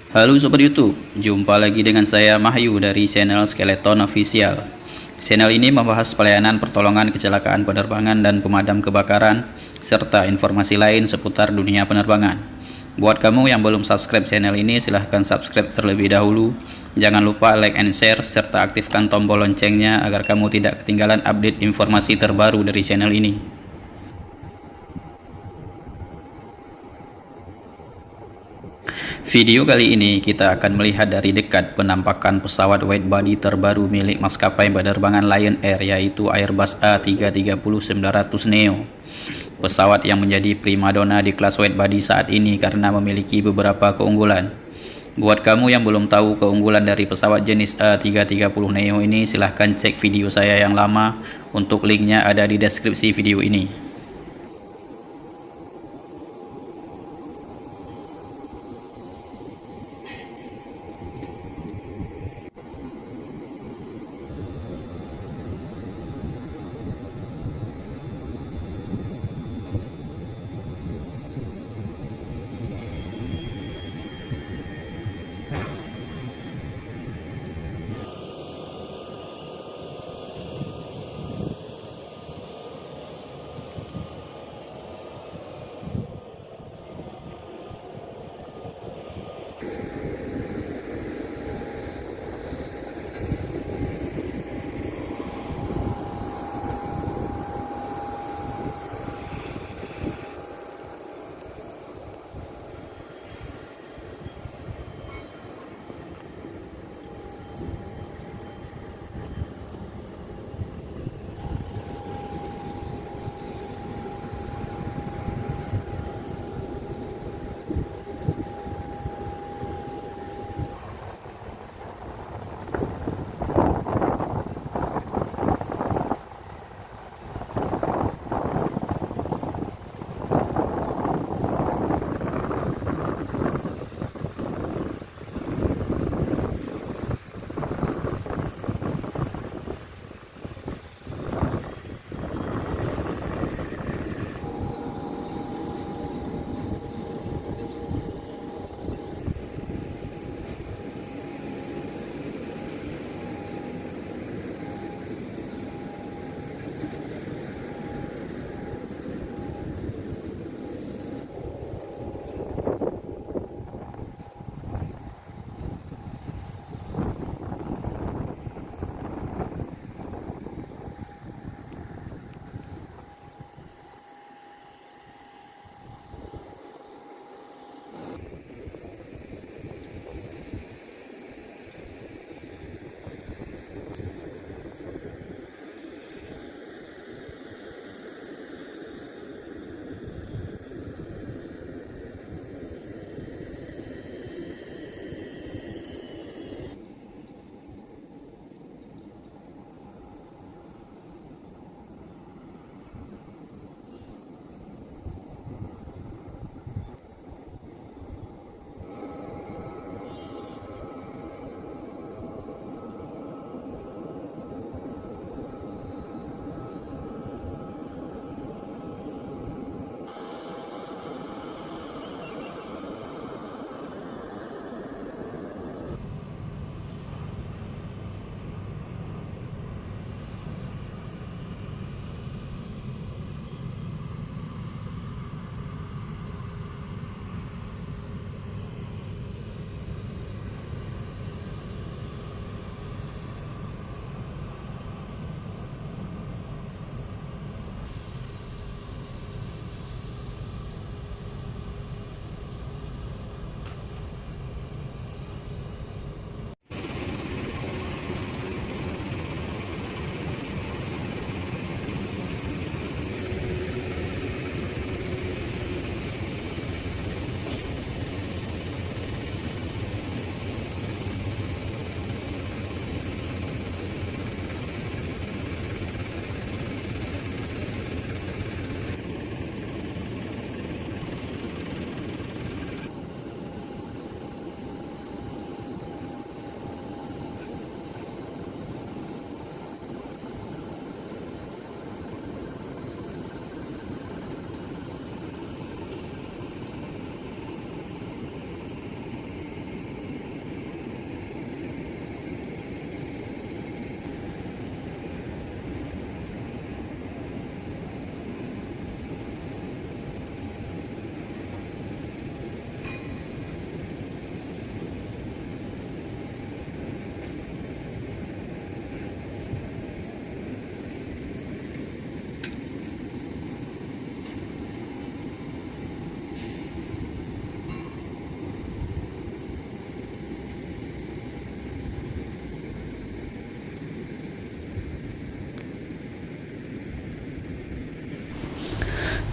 Halo Sobat YouTube, jumpa lagi dengan saya Mahyu dari channel Skeleton Official. Channel ini membahas pelayanan pertolongan kecelakaan penerbangan dan pemadam kebakaran, serta informasi lain seputar dunia penerbangan. Buat kamu yang belum subscribe channel ini, silahkan subscribe terlebih dahulu. Jangan lupa like and share, serta aktifkan tombol loncengnya agar kamu tidak ketinggalan update informasi terbaru dari channel ini. Video kali ini kita akan melihat dari dekat penampakan pesawat widebody terbaru milik maskapai penerbangan Lion Air, yaitu Airbus A330-900neo. Pesawat yang menjadi primadona di kelas widebody saat ini karena memiliki beberapa keunggulan. Buat kamu yang belum tahu keunggulan dari pesawat jenis A330neo ini, silahkan cek video saya yang lama. Untuk linknya ada di deskripsi video ini.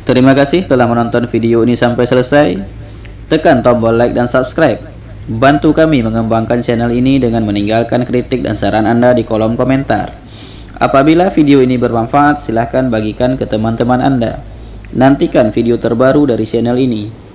Terima kasih telah menonton video ini sampai selesai. Tekan tombol like dan subscribe. Bantu kami mengembangkan channel ini dengan meninggalkan kritik dan saran Anda di kolom komentar. Apabila video ini bermanfaat, silahkan bagikan ke teman-teman Anda. Nantikan video terbaru dari channel ini.